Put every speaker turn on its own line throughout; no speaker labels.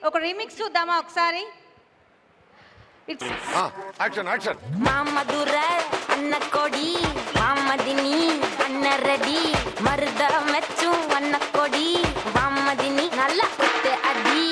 ఒక రీమిక్స్ చూద్దామా ఒకసారి?
Action action.
మామధుర అన్న కొడి మామదిని అన్న రెడీ మరుద మెచ్చు అన్న కొడి మామదిని నల్ల కుట్టె అది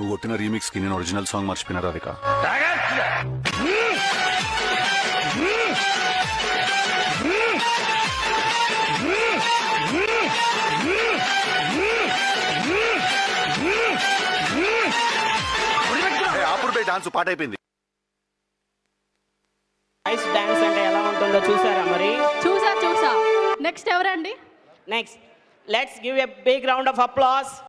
కొట్టిన రీమిక్స్ కి నేను ఒరిజినల్ సాంగ్ మర్చిపోయినా రాధిక. అప్పుడు డాన్స్ పాట అయిపోయింది.
డాన్స్ అంటే ఎలా ఉంటుందో చూసారా మరి?
చూసా. నెక్స్ట్ ఎవరండి?
Next let's give a big round of applause.